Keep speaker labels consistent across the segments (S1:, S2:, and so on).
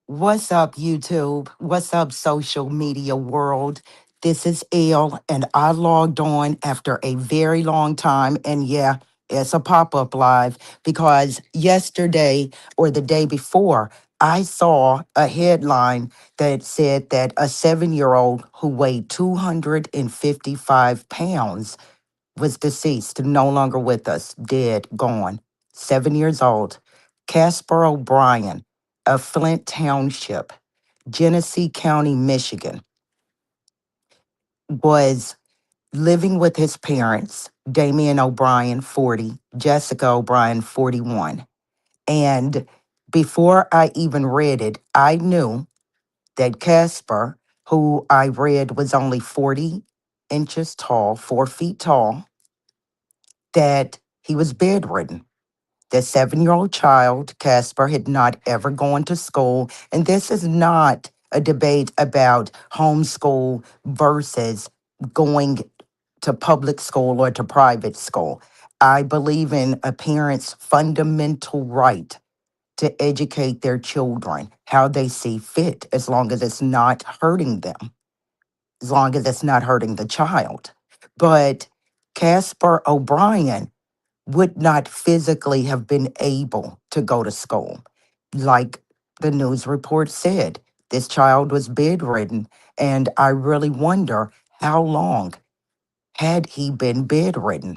S1: What's up, YouTube? What's up, social media world? This is Elle, and I logged on after a very long time. And yeah, it's a pop up live because yesterday or the day before, I saw a headline that said that a 7-year-old who weighed 255 pounds was deceased, no longer with us, dead, gone. 7 years old. Casper O'Brien of Flint Township, Genesee County, Michigan, was living with his parents, Damian O'Brien, 40, Jessica O'Brien, 41. And before I even read it, I knew that Casper, who I read was only 40 inches tall, 4 feet tall, that he was bedridden. The 7-year-old child, Casper, had not ever gone to school. And this is not a debate about homeschool versus going to public school or to private school. I believe in a parent's fundamental right to educate their children how they see fit, as long as it's not hurting them, as long as it's not hurting the child. But Casper O'Brien would not physically have been able to go to school. Like the news report said, this child was bedridden, and I really wonder how long had he been bedridden.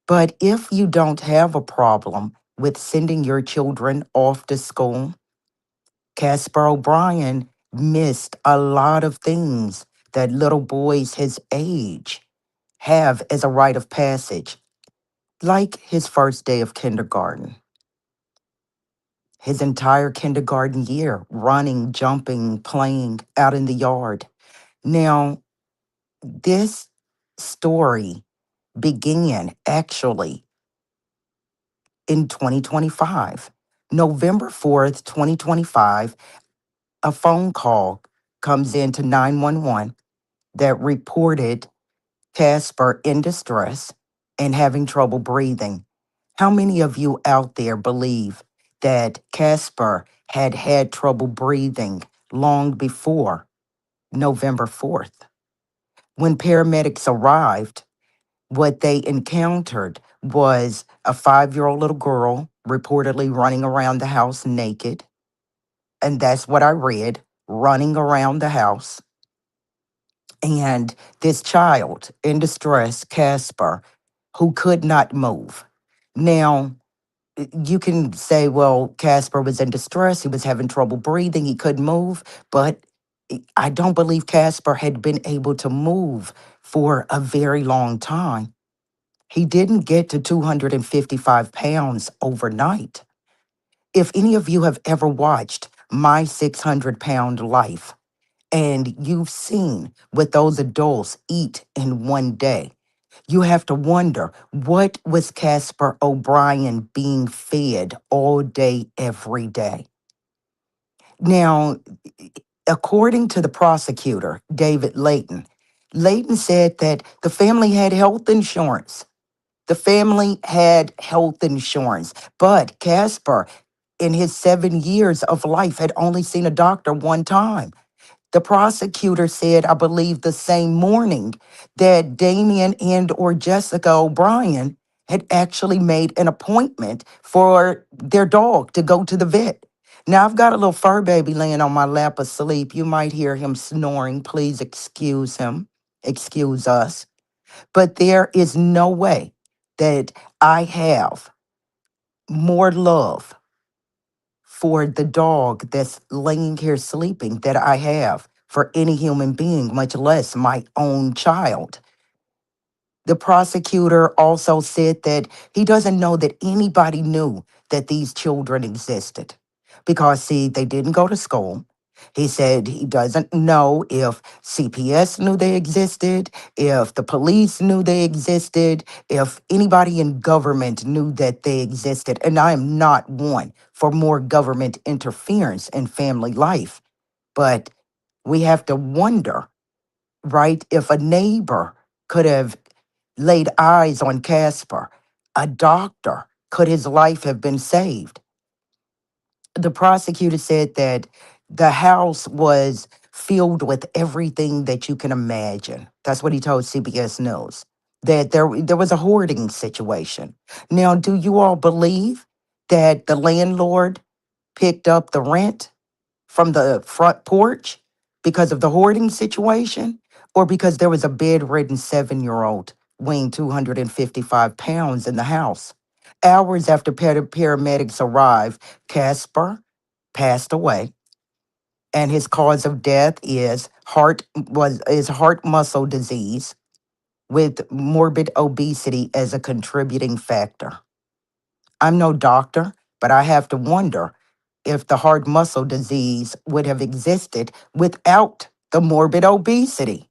S1: But if you don't have a problem with sending your children off to school, Casper O'Brien missed a lot of things that little boys his age have as a rite of passage, like his first day of kindergarten, his entire kindergarten year, running, jumping, playing out in the yard. Now, this story began actually in 2025. November 4th, 2025, a phone call comes into 911 that reported Casper in distress and having trouble breathing. How many of you out there believe that Casper had had trouble breathing long before November 4th? When paramedics arrived, what they encountered was a 5-year-old little girl reportedly running around the house naked. And that's what I read, running around the house. And this child in distress, Casper, who could not move. Now, you can say, well, Casper was in distress. He was having trouble breathing. He couldn't move. But I don't believe Casper had been able to move for a very long time. He didn't get to 255 pounds overnight. If any of you have ever watched My 600-Pound Life and you've seen what those adults eat in one day, you have to wonder, what was Casper O'Brien being fed all day, every day? Now, according to the prosecutor, David Layton, Layton said that the family had health insurance. The family had health insurance, but Casper, in his 7 years of life, had only seen a doctor one time. The prosecutor said, I believe the same morning, that Damien and or Jessica O'Brien had actually made an appointment for their dog to go to the vet. Now, I've got a little fur baby laying on my lap asleep. You might hear him snoring. Please excuse him. Excuse us. But there is no way that I have more love for the dog that's laying here sleeping that I have for any human being, much less my own child. The prosecutor also said that he doesn't know that anybody knew that these children existed because, see, they didn't go to school. He said he doesn't know if CPS knew they existed, if the police knew they existed, if anybody in government knew that they existed. And I am not one for more government interference in family life. But we have to wonder, right, if a neighbor could have laid eyes on Casper, a doctor, could his life have been saved? The prosecutor said that The house was filled with everything that you can imagine. That's what he told CBS News. That there was a hoarding situation. Now, do you all believe that the landlord picked up the rent from the front porch because of the hoarding situation, or because there was a bedridden 7-year-old weighing 255 pounds in the house? Hours after paramedics arrived, Casper passed away, and his cause of death is heart muscle disease with morbid obesity as a contributing factor. I'm no doctor, but I have to wonder if the heart muscle disease would have existed without the morbid obesity.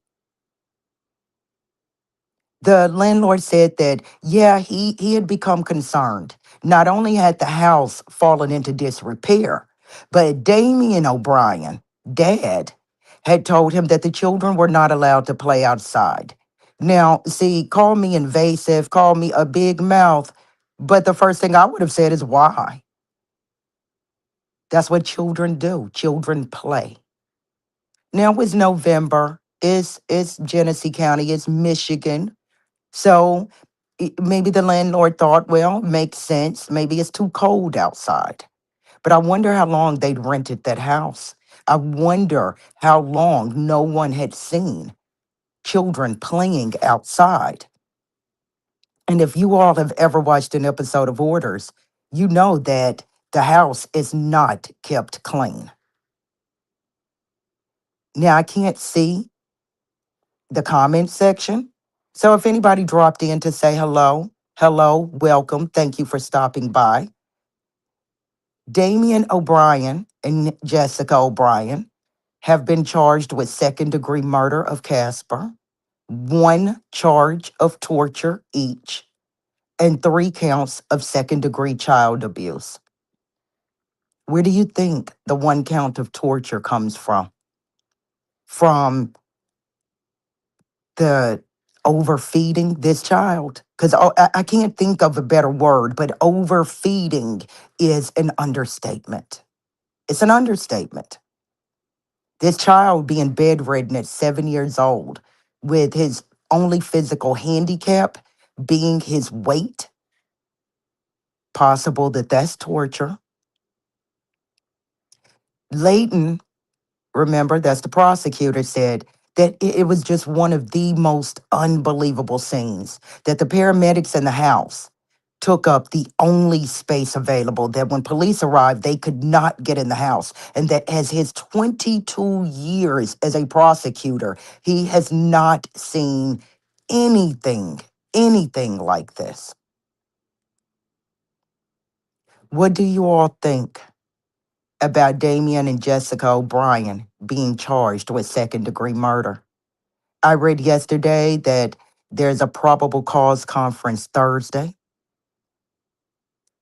S1: The landlord said that, yeah, he had become concerned. Not only had the house fallen into disrepair, but Damien O'Brien, dad, had told him that the children were not allowed to play outside. Now, see, call me invasive, call me a big mouth, but the first thing I would have said is why? That's what children do. Children play. Now it's November. It's Genesee County. It's Michigan. So maybe the landlord thought, well, makes sense. Maybe it's too cold outside. But I wonder how long they'd rented that house. I wonder how long no one had seen children playing outside. And if you all have ever watched an episode of Orders, you know that the house is not kept clean. Now I can't see the comment section. So if anybody dropped in to say hello, hello, welcome, thank you for stopping by. Damien O'Brien and Jessica O'Brien have been charged with second-degree murder of Casper, one charge of torture each, and 3 counts of second-degree child abuse. Where do you think the 1 count of torture comes from? From the overfeeding this child? Because I can't think of a better word, but overfeeding is an understatement. It's an understatement. This child being bedridden at 7 years old with his only physical handicap being his weight, possible that that's torture. Leighton, remember, that's the prosecutor, said that it was just one of the most unbelievable scenes, that the paramedics in the house took up the only space available, that when police arrived, they could not get in the house, and that as his 22 years as a prosecutor, he has not seen anything like this. What do you all think about Damien and Jessica O'Brien being charged with second-degree murder? I read yesterday that there's a probable cause conference Thursday.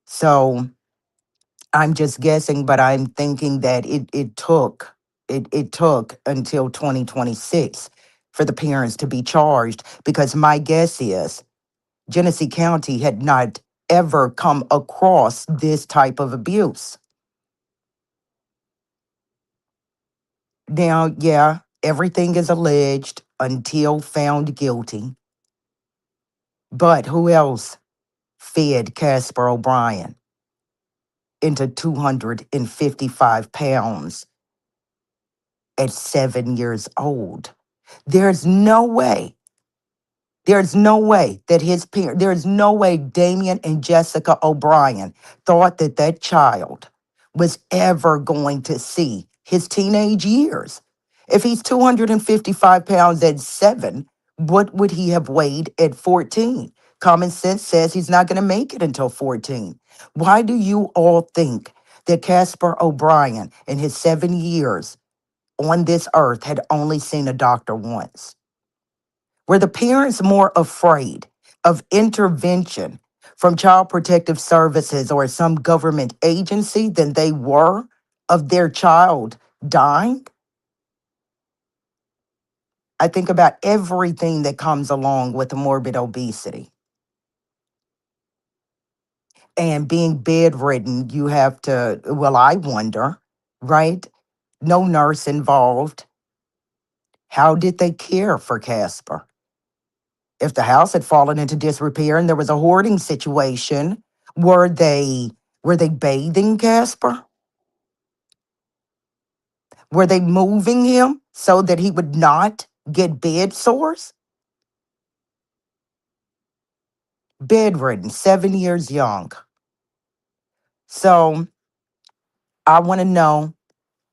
S1: So I'm just guessing, but I'm thinking that it took until 2026 for the parents to be charged, because my guess is Genesee County had not ever come across this type of abuse. Now, yeah, everything is alleged until found guilty. But who else fed Casper O'Brien into 255 pounds at 7 years old? There's no way. There's no way that his parent, there's no way Damien and Jessica O'Brien thought that that child was ever going to see his teenage years. If he's 255 pounds at 7, what would he have weighed at 14? Common sense says he's not going to make it until 14. Why do you all think that Casper O'Brien in his 7 years on this earth had only seen a doctor once? Were the parents more afraid of intervention from Child Protective Services or some government agency than they were of their child dying? I think about everything that comes along with morbid obesity. And being bedridden, you have to, well, I wonder, right? no nurse involved. How did they care for Casper? If the house had fallen into disrepair and there was a hoarding situation, were they were they bathing Casper? Were they moving him so that he would not get bed sores? Bedridden, 7 years young. So I want to know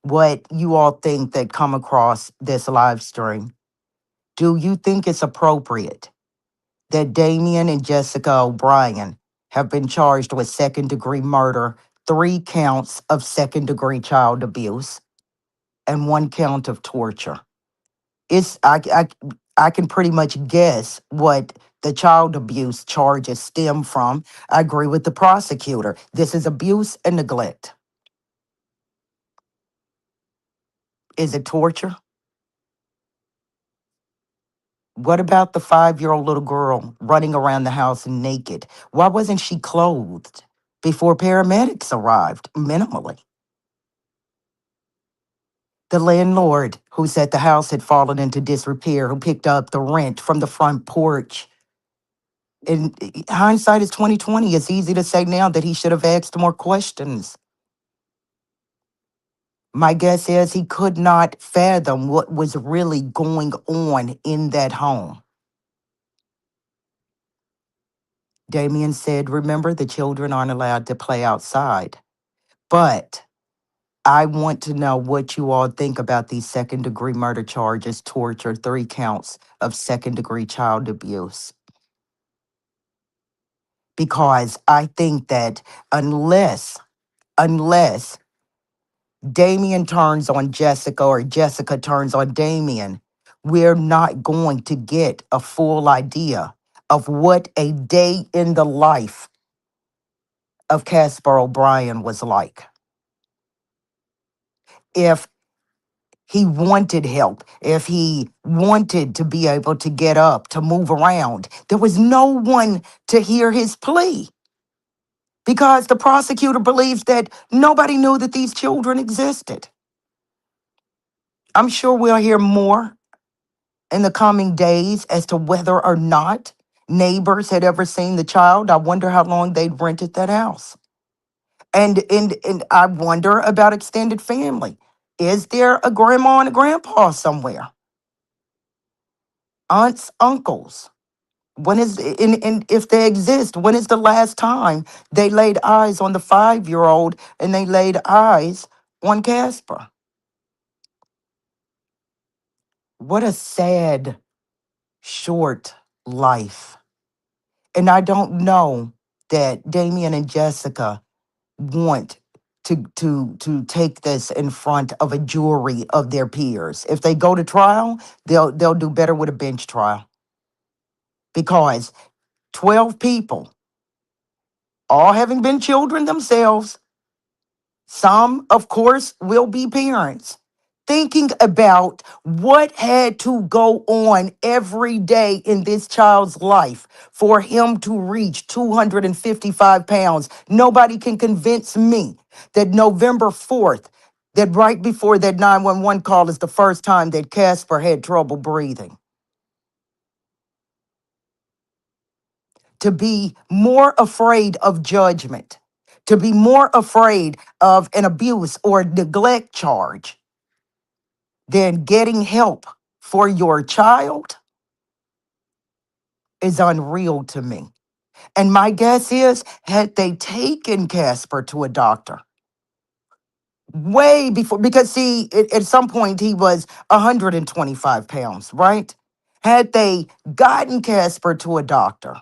S1: what you all think that come across this live stream. Do you think it's appropriate that Damien and Jessica O'Brien have been charged with second-degree murder, 3 counts of second-degree child abuse, and 1 count of torture? It's I can pretty much guess what the child abuse charges stem from. I agree with the prosecutor. This is abuse and neglect. Is it torture? What about the 5-year-old little girl running around the house naked? Why wasn't she clothed before paramedics arrived? Minimally. The landlord who said the house had fallen into disrepair, who picked up the rent from the front porch. In hindsight is 2020. It's easy to say now that he should have asked more questions. My guess is he could not fathom what was really going on in that home. Damien said, remember, the children aren't allowed to play outside. But I want to know what you all think about these second-degree murder charges, torture, 3 counts of second-degree child abuse. Because I think that unless Damien turns on Jessica or Jessica turns on Damien, we're not going to get a full idea of what a day in the life of Casper O'Brien was like. If he wanted help, if he wanted to be able to get up, to move around, there was no one to hear his plea because the prosecutor believes that nobody knew that these children existed. I'm sure we'll hear more in the coming days as to whether or not neighbors had ever seen the child. I wonder how long they'd rented that house. And I wonder about extended family. Is there a grandma and a grandpa somewhere? Aunts, uncles? When is and if they exist, when is the last time they laid eyes on the 5-year-old and they laid eyes on Casper? What a sad, short life. And I don't know that Damien and Jessica want to take this in front of a jury of their peers. If they go to trial, they'll do better with a bench trial because 12 people, all having been children themselves, some, of course, will be parents. Thinking about what had to go on every day in this child's life for him to reach 255 pounds. Nobody can convince me that November 4th, that right before that 911 call is the first time that Casper had trouble breathing. To be more afraid of judgment, to be more afraid of an abuse or neglect charge than getting help for your child is unreal to me. And my guess is, had they taken Casper to a doctor way before, because see, at some point he was 125 pounds, right? Had they gotten Casper to a doctor,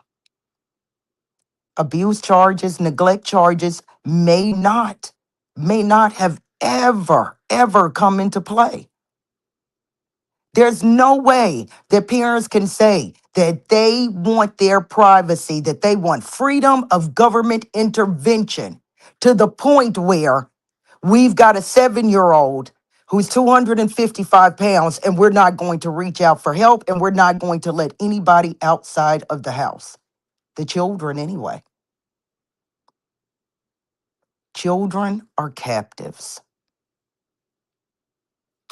S1: abuse charges, neglect charges may not have ever come into play. There's no way that parents can say that they want their privacy, that they want freedom of government intervention to the point where we've got a 7-year-old who's 255 pounds and we're not going to reach out for help and we're not going to let anybody outside of the house. The children, anyway. Children are captives.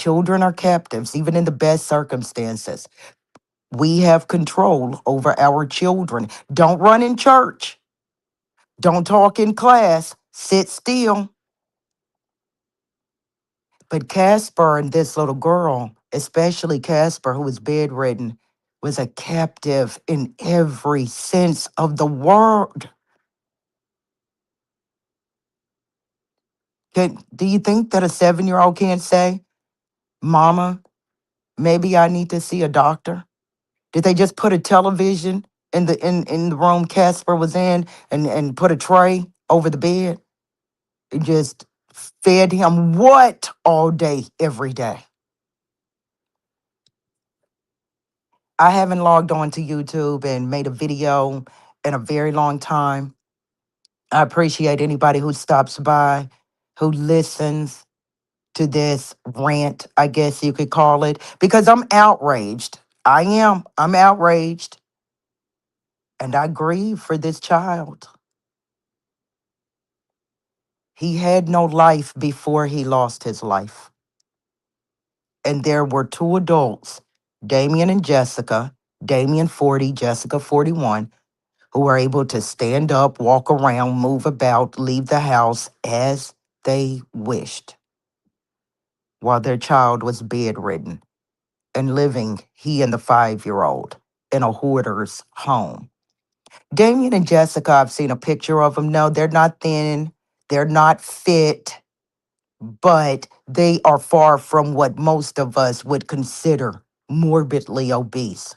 S1: Children are captives, even in the best circumstances. We have control over our children. Don't run in church. Don't talk in class. Sit still. But Casper and this little girl, especially Casper, who was bedridden, was a captive in every sense of the word. Do you think that a 7-year old can't say, Mama, maybe I need to see a doctor? Did they just put a television in the room Casper was in and put a tray over the bed and just fed him what all day, every day? I haven't logged on to YouTube and made a video in a very long time. I appreciate anybody who stops by, who listens to this rant, I guess you could call it, because I'm outraged. I am. I'm outraged. And I grieve for this child. He had no life before he lost his life. And there were two adults, Damien and Jessica, Damien 40, Jessica 41, who were able to stand up, walk around, move about, leave the house as they wished, while their child was bedridden and living, he and the 5-year-old, in a hoarder's home. Damien and Jessica, I've seen a picture of them. No, they're not thin, they're not fit, but they are far from what most of us would consider morbidly obese.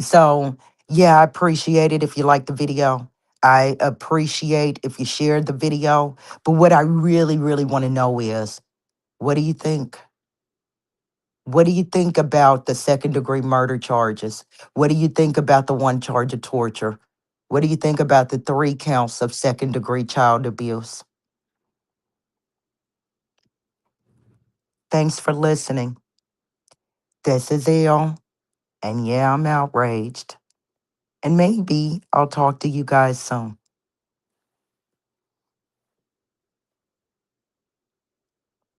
S1: So, yeah, I appreciate it if you like the video. I appreciate if you shared the video. But what I really, really want to know is, what do you think? What do you think about the second-degree murder charges? What do you think about the one charge of torture? What do you think about the 3 counts of second-degree child abuse? Thanks for listening. This is Elle, and yeah, I'm outraged. And maybe I'll talk to you guys soon.